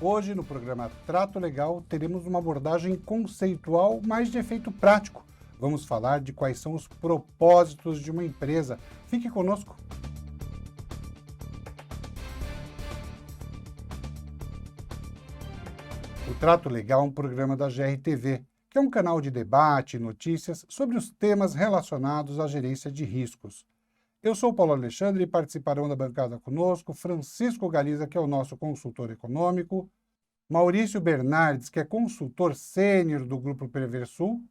Hoje, no programa Trato Legal, teremos uma abordagem conceitual, mais de efeito prático. Vamos falar de quais são os propósitos de uma empresa. Fique conosco. O Trato Legal é um programa da GRTV, que é um canal de debate e notícias sobre os temas relacionados à gerência de riscos. Eu sou Paulo Alexandre e participarão da bancada conosco Francisco Galiza, que é o nosso consultor econômico, Maurício Bernardes, que é consultor sênior do Grupo Preversul,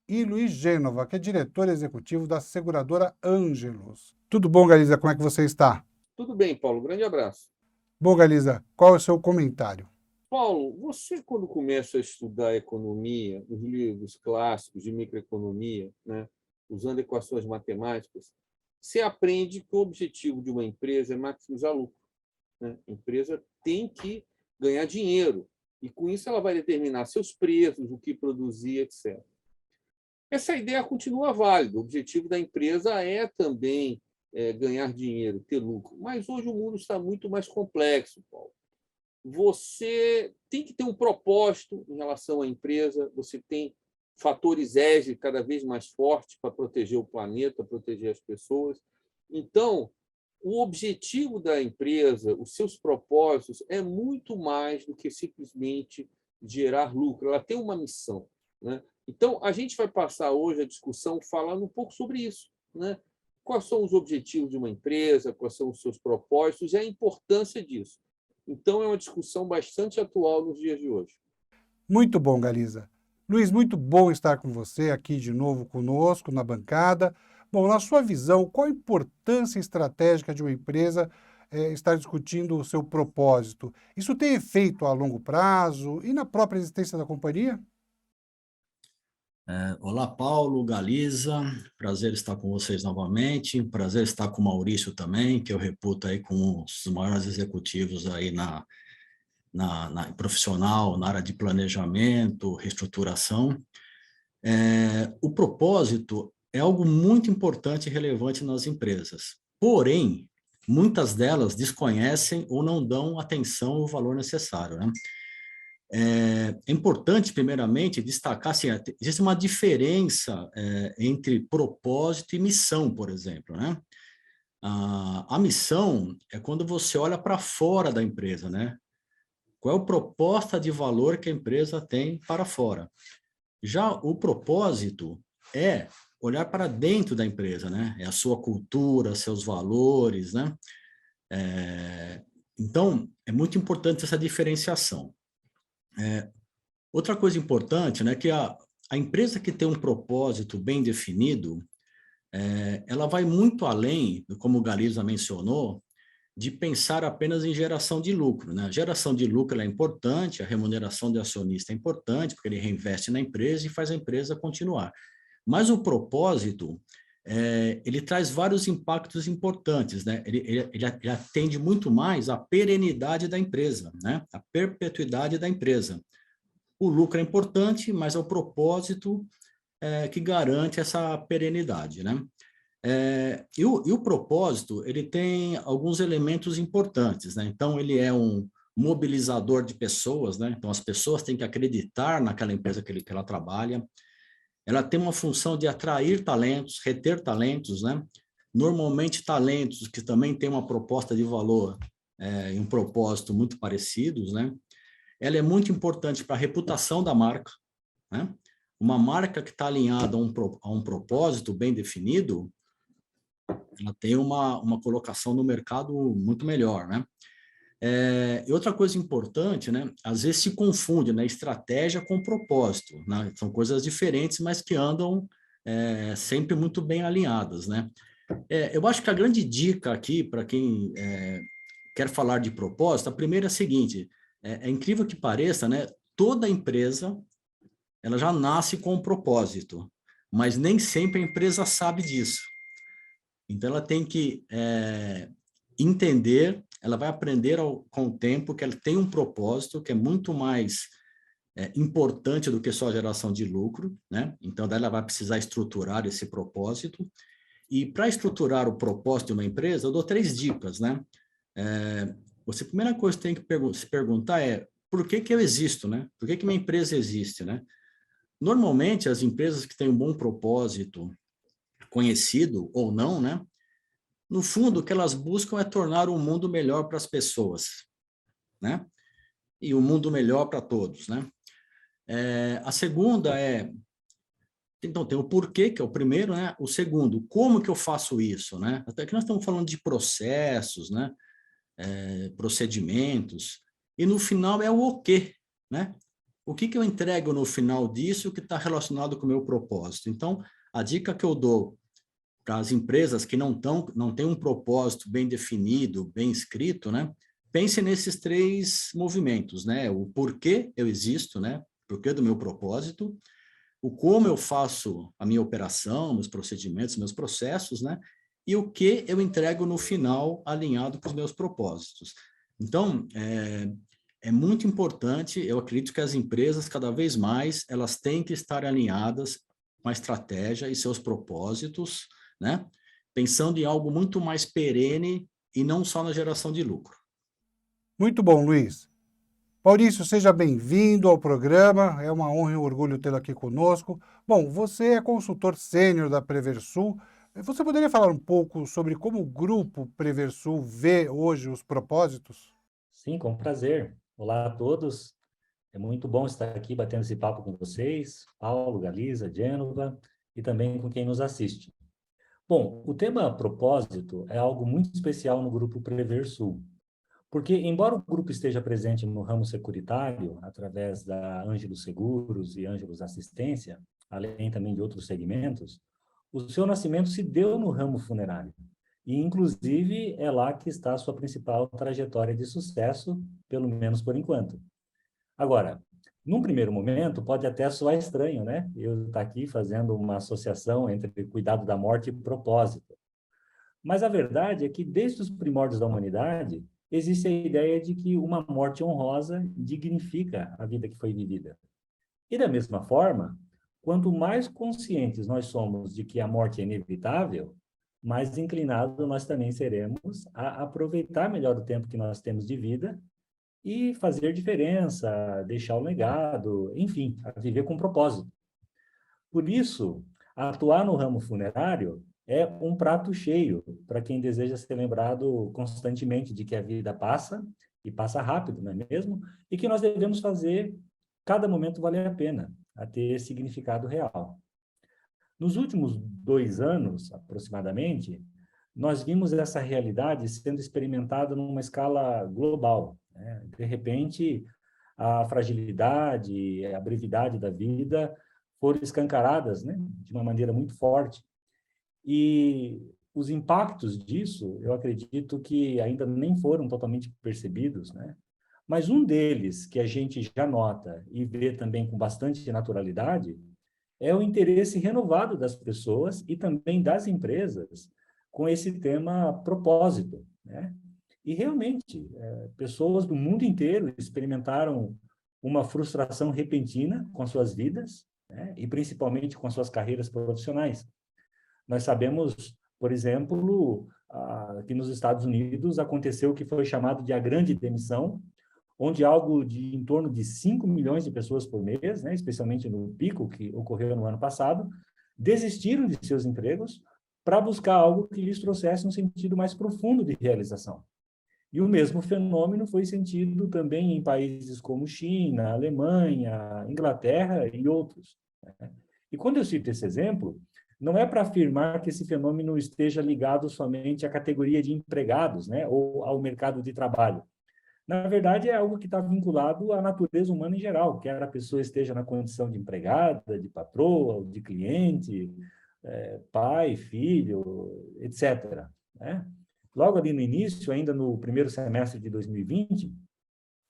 e Luiz Gênova, que é diretor executivo da seguradora Ângelos. Tudo bom, Galiza? Como é que você está? Tudo bem, Paulo. Grande abraço. Bom, Galiza, qual é o seu comentário? Paulo, você quando começa a estudar economia, os livros clássicos de microeconomia, né, usando equações matemáticas, você aprende que o objetivo de uma empresa é maximizar lucro, né? A empresa tem que ganhar dinheiro e com isso ela vai determinar seus preços, o que produzir, etc. Essa ideia continua válida. O objetivo da empresa é também ganhar dinheiro, ter lucro. Mas hoje o mundo está muito mais complexo, Paulo. Você tem que ter um propósito em relação à empresa, você tem fatores ESG cada vez mais fortes para proteger o planeta, proteger as pessoas. Então, o objetivo da empresa, os seus propósitos, é muito mais do que simplesmente gerar lucro. Ela tem uma missão, né? Então, a gente vai passar hoje a discussão falando um pouco sobre isso, né? Quais são os objetivos de uma empresa, quais são os seus propósitos e a importância disso. Então, é uma discussão bastante atual nos dias de hoje. Muito bom, Galiza. Luiz, muito bom estar com você aqui de novo conosco na bancada. Bom, na sua visão, qual a importância estratégica de uma empresa estar discutindo o seu propósito? Isso tem efeito a longo prazo e na própria existência da companhia? Olá, Paulo, Galiza, prazer estar com vocês novamente, prazer estar com o Maurício também, que eu reputo aí como os maiores executivos aí na profissional, na área de planejamento, reestruturação. O propósito é algo muito importante e relevante nas empresas, porém, muitas delas desconhecem ou não dão atenção ou valor necessário, né? É importante, primeiramente, destacar, assim, existe uma diferença entre propósito e missão, por exemplo, né? A missão é quando você olha para fora da empresa, né? Qual é a proposta de valor que a empresa tem para fora? Já o propósito é olhar para dentro da empresa, né? É a sua cultura, seus valores, né? Então, é muito importante essa diferenciação. Outra coisa importante, né, que a empresa que tem um propósito bem definido, ela vai muito além, como o Galiza mencionou, de pensar apenas em geração de lucro, né? A geração de lucro ela é importante, a remuneração do acionista é importante, porque ele reinveste na empresa e faz a empresa continuar. Mas o propósito, ele traz vários impactos importantes, né? Ele atende muito mais à perenidade da empresa, né? A perpetuidade da empresa. O lucro é importante, mas é o propósito que garante essa perenidade, né? E o propósito, ele tem alguns elementos importantes, né? Então, ele é um mobilizador de pessoas, né? Então, as pessoas têm que acreditar naquela empresa que ela trabalha. Ela tem uma função de atrair talentos, reter talentos, né? Normalmente, talentos que também têm uma proposta de valor e um propósito muito parecidos, né? Ela é muito importante para a reputação da marca, né? Uma marca que está alinhada a um propósito bem definido, ela tem uma colocação no mercado muito melhor, né? E outra coisa importante, né? Às vezes se confunde, né? Estratégia com propósito, né? São coisas diferentes, mas que andam sempre muito bem alinhadas, né? Eu acho que a grande dica aqui para quem quer falar de propósito, a primeira é a seguinte: é incrível que pareça, né? Toda empresa ela já nasce com um propósito, mas nem sempre a empresa sabe disso. Então, ela tem que entender, ela vai aprender com o tempo que ela tem um propósito que é muito mais importante do que só a geração de lucro, né? Então, daí ela vai precisar estruturar esse propósito. E para estruturar o propósito de uma empresa, eu dou 3 dicas, né? A primeira coisa que tem que se perguntar é por que que eu existo, né? Por que que minha empresa existe, né? Normalmente, as empresas que têm um bom propósito, conhecido ou não, né? No fundo, o que elas buscam é tornar o mundo melhor para as pessoas, né? E o mundo melhor para todos, né? A segunda então, tem o porquê, que é o primeiro, né? O segundo, como que eu faço isso, né? Até que nós estamos falando de processos, né? Procedimentos, e no final é o quê, né? O que que eu entrego no final disso que está relacionado com o meu propósito? Então, a dica que eu dou para as empresas que não têm um propósito bem definido, bem escrito, né? Pense nesses três movimentos, né? O porquê eu existo, né? Porquê do meu propósito, o como eu faço a minha operação, meus procedimentos, meus processos, né? E o que eu entrego no final alinhado com os meus propósitos. Então, é muito importante, eu acredito que as empresas, cada vez mais, elas têm que estar alinhadas com a estratégia e seus propósitos, né? Pensando em algo muito mais perene e não só na geração de lucro. Muito bom, Luiz. Maurício, seja bem-vindo ao programa. É uma honra e um orgulho tê-lo aqui conosco. Bom, você é consultor sênior da Preversul. Você poderia falar um pouco sobre como o grupo Preversul vê hoje os propósitos? Sim, com prazer. Olá a todos. É muito bom estar aqui batendo esse papo com vocês, Paulo, Galiza, Gênova e também com quem nos assiste. Bom, o tema propósito é algo muito especial no grupo Preversul, porque embora o grupo esteja presente no ramo securitário, através da Ângelos Seguros e Ângelos Assistência, além também de outros segmentos, o seu nascimento se deu no ramo funerário. E, inclusive, é lá que está a sua principal trajetória de sucesso, pelo menos por enquanto. Agora, num primeiro momento, pode até soar estranho, né? Eu estar aqui fazendo uma associação entre cuidado da morte e propósito. Mas a verdade é que, desde os primórdios da humanidade, existe a ideia de que uma morte honrosa dignifica a vida que foi vivida. E, da mesma forma, quanto mais conscientes nós somos de que a morte é inevitável, mais inclinados nós também seremos a aproveitar melhor o tempo que nós temos de vida e fazer diferença, deixar o legado, enfim, a viver com propósito. Por isso, atuar no ramo funerário é um prato cheio para quem deseja ser lembrado constantemente de que a vida passa, e passa rápido, não é mesmo? E que nós devemos fazer cada momento valer a pena, a ter significado real. Nos últimos 2 anos, aproximadamente, nós vimos essa realidade sendo experimentada numa escala global, né? De repente, a fragilidade, a brevidade da vida foram escancaradas, né? De uma maneira muito forte. E os impactos disso, eu acredito que ainda nem foram totalmente percebidos, né? Mas um deles, que a gente já nota e vê também com bastante naturalidade, é o interesse renovado das pessoas e também das empresas com esse tema propósito, né? E realmente, pessoas do mundo inteiro experimentaram uma frustração repentina com suas vidas, né? E principalmente com suas carreiras profissionais. Nós sabemos, por exemplo, que nos Estados Unidos aconteceu o que foi chamado de a grande demissão, onde algo de em torno de 5 milhões de pessoas por mês, né, especialmente no pico que ocorreu no ano passado, desistiram de seus empregos para buscar algo que lhes trouxesse um sentido mais profundo de realização. E o mesmo fenômeno foi sentido também em países como China, Alemanha, Inglaterra e outros, né? E quando eu cito esse exemplo, não é para afirmar que esse fenômeno esteja ligado somente à categoria de empregados, né, ou ao mercado de trabalho. Na verdade, é algo que está vinculado à natureza humana em geral, quer a pessoa esteja na condição de empregada, de patroa, de cliente, pai, filho, etc., né? Logo ali no início, ainda no primeiro semestre de 2020,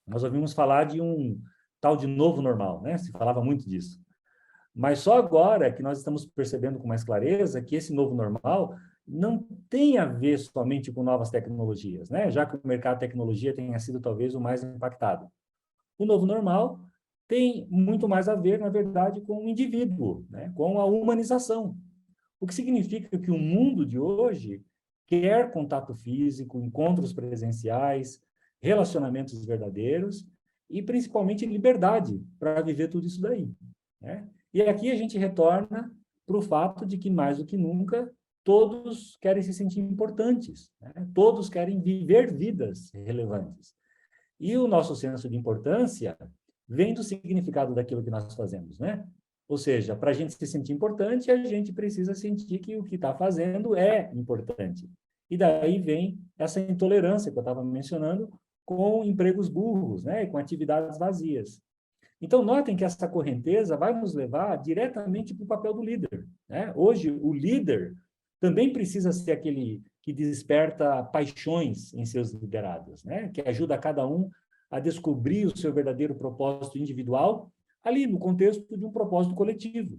nós ouvimos falar de um tal de novo normal, né? Se falava muito disso. Mas só agora que nós estamos percebendo com mais clareza que esse novo normal não tem a ver somente com novas tecnologias, né? Já que o mercado de tecnologia tenha sido talvez o mais impactado. O novo normal tem muito mais a ver, na verdade, com o indivíduo, né? Com a humanização. O que significa que o mundo de hoje quer contato físico, encontros presenciais, relacionamentos verdadeiros, e principalmente liberdade para viver tudo isso daí, né? E aqui a gente retorna para o fato de que, mais do que nunca, todos querem se sentir importantes, né? Todos querem viver vidas relevantes. E o nosso senso de importância vem do significado daquilo que nós fazemos, né? Ou seja, para a gente se sentir importante, a gente precisa sentir que o que está fazendo é importante. E daí vem essa intolerância que eu estava mencionando com empregos burros, né? Com atividades vazias. Então, notem que essa correnteza vai nos levar diretamente para o papel do líder, né? Hoje, o líder também precisa ser aquele que desperta paixões em seus liderados, né? Que ajuda cada um a descobrir o seu verdadeiro propósito individual, ali no contexto de um propósito coletivo.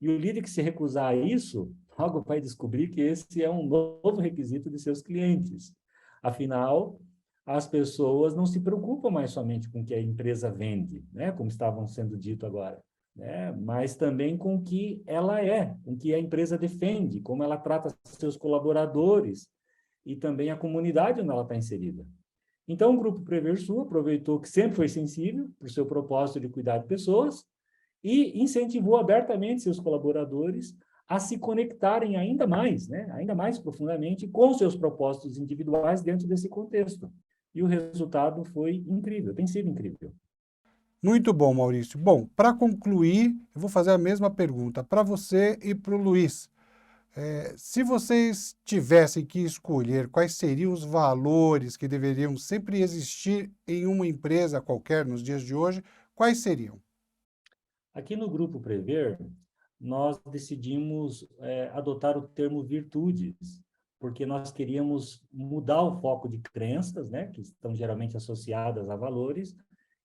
E o líder que se recusar a isso, logo vai descobrir que esse é um novo requisito de seus clientes. Afinal, as pessoas não se preocupam mais somente com o que a empresa vende, né? Como estavam sendo dito agora, né? Mas também com o que ela é, com o que a empresa defende, como ela trata seus colaboradores e também a comunidade onde ela está inserida. Então, o Grupo Preversul aproveitou que sempre foi sensível para o seu propósito de cuidar de pessoas e incentivou abertamente seus colaboradores a se conectarem ainda mais, né? Ainda mais profundamente com seus propósitos individuais dentro desse contexto. E o resultado foi incrível, tem sido incrível. Muito bom, Maurício. Bom, para concluir, eu vou fazer a mesma pergunta para você e para o Luiz. Se vocês tivessem que escolher quais seriam os valores que deveriam sempre existir em uma empresa qualquer nos dias de hoje, quais seriam? Aqui no Grupo Prever, nós decidimos adotar o termo virtudes, porque nós queríamos mudar o foco de crenças, né, que estão geralmente associadas a valores,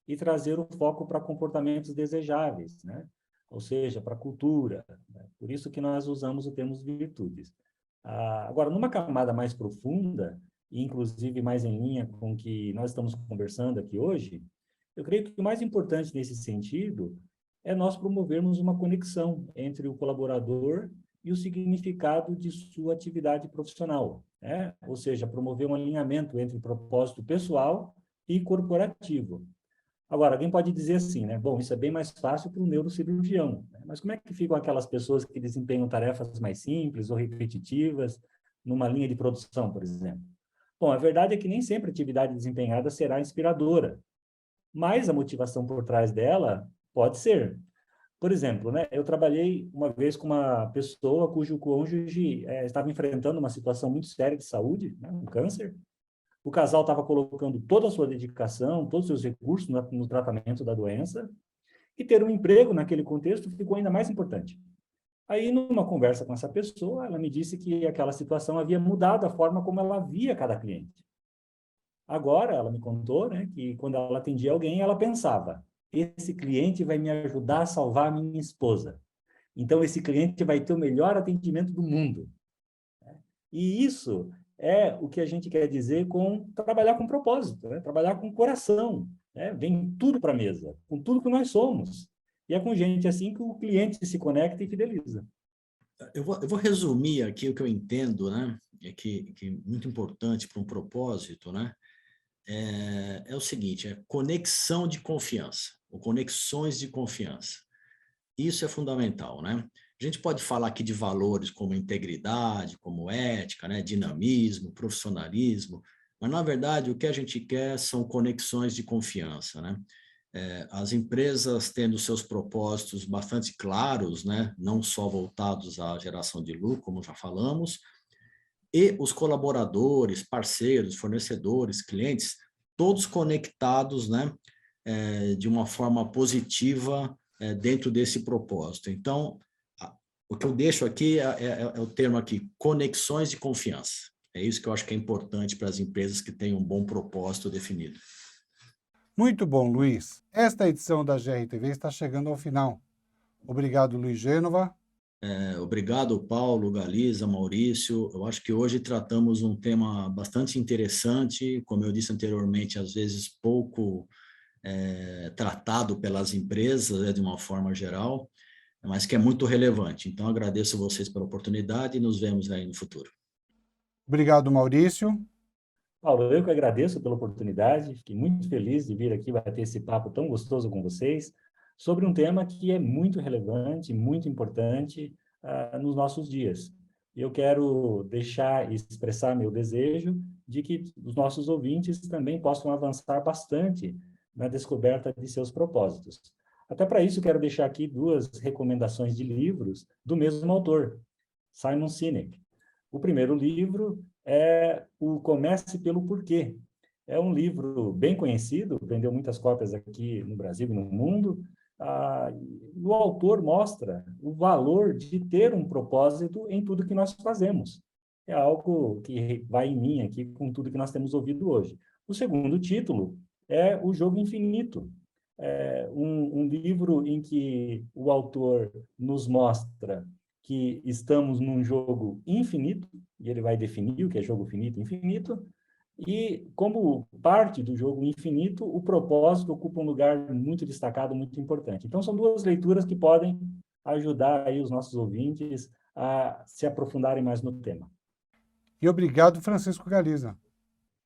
e trazer o foco para comportamentos desejáveis, né? Ou seja, para a cultura, né? Por isso que nós usamos o termo virtudes. Agora, numa camada mais profunda, e inclusive mais em linha com o que nós estamos conversando aqui hoje, eu creio que o mais importante nesse sentido é nós promovermos uma conexão entre o colaborador e o significado de sua atividade profissional, né? Ou seja, promover um alinhamento entre o propósito pessoal e corporativo. Agora, alguém pode dizer assim, né? Bom, isso é bem mais fácil para o neurocirurgião, né? Mas como é que ficam aquelas pessoas que desempenham tarefas mais simples ou repetitivas numa linha de produção, por exemplo? Bom, a verdade é que nem sempre a atividade desempenhada será inspiradora, mas a motivação por trás dela pode ser. Por exemplo, né? Eu trabalhei uma vez com uma pessoa cujo cônjuge estava enfrentando uma situação muito séria de saúde, né? Um câncer. O casal estava colocando toda a sua dedicação, todos os seus recursos no tratamento da doença, e ter um emprego naquele contexto ficou ainda mais importante. Aí, numa conversa com essa pessoa, ela me disse que aquela situação havia mudado a forma como ela via cada cliente. Agora, ela me contou, né, que quando ela atendia alguém, ela pensava: esse cliente vai me ajudar a salvar a minha esposa. Então, esse cliente vai ter o melhor atendimento do mundo. E isso é o que a gente quer dizer com trabalhar com propósito, né? Trabalhar com coração, né? Vem tudo para a mesa, com tudo que nós somos. E é com gente assim que o cliente se conecta e fideliza. Eu vou resumir aqui o que eu entendo, né? Que é muito importante para um propósito, né? É o seguinte, é conexão de confiança, ou conexões de confiança. Isso é fundamental, né? A gente pode falar aqui de valores como integridade, como ética, né? Dinamismo, profissionalismo, mas, na verdade, o que a gente quer são conexões de confiança, né? As empresas tendo seus propósitos bastante claros, né? Não só voltados à geração de lucro, como já falamos, e os colaboradores, parceiros, fornecedores, clientes, todos conectados, né? De uma forma positiva dentro desse propósito. Então, o que eu deixo aqui é o termo aqui, conexões de confiança. É isso que eu acho que é importante para as empresas que têm um bom propósito definido. Muito bom, Luiz. Esta edição da GRTV está chegando ao final. Obrigado, Luiz Gênova. Obrigado, Paulo, Galiza, Maurício. Eu acho que hoje tratamos um tema bastante interessante, como eu disse anteriormente, às vezes pouco tratado pelas empresas, de uma forma geral, mas que é muito relevante. Então, agradeço a vocês pela oportunidade e nos vemos aí no futuro. Obrigado, Maurício. Paulo, eu que agradeço pela oportunidade, fiquei muito feliz de vir aqui bater esse papo tão gostoso com vocês, sobre um tema que é muito relevante, muito importante nos nossos dias. Eu quero deixar e expressar meu desejo de que os nossos ouvintes também possam avançar bastante na descoberta de seus propósitos. Até para isso, quero deixar aqui 2 recomendações de livros do mesmo autor, Simon Sinek. O primeiro livro é o Comece pelo Porquê. É um livro bem conhecido, vendeu muitas cópias aqui no Brasil e no mundo. O autor mostra o valor de ter um propósito em tudo que nós fazemos. É algo que vai em linha aqui com tudo que nós temos ouvido hoje. O segundo título é O Jogo Infinito. É um livro em que o autor nos mostra que estamos num jogo infinito, e ele vai definir o que é jogo finito e infinito, e como parte do jogo infinito, o propósito ocupa um lugar muito destacado, muito importante. Então, são 2 leituras que podem ajudar aí os nossos ouvintes a se aprofundarem mais no tema. E obrigado, Francisco Galiza.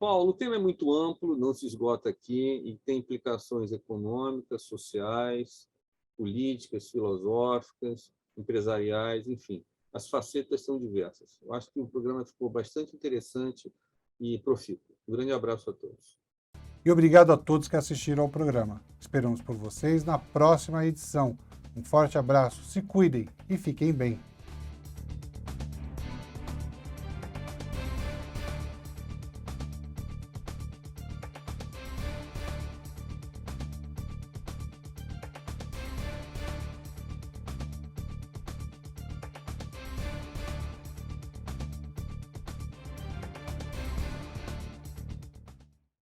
Paulo, o tema é muito amplo, não se esgota aqui e tem implicações econômicas, sociais, políticas, filosóficas, empresariais, enfim. As facetas são diversas. Eu acho que o programa ficou bastante interessante e profícuo. Um grande abraço a todos. E obrigado a todos que assistiram ao programa. Esperamos por vocês na próxima edição. Um forte abraço, se cuidem e fiquem bem.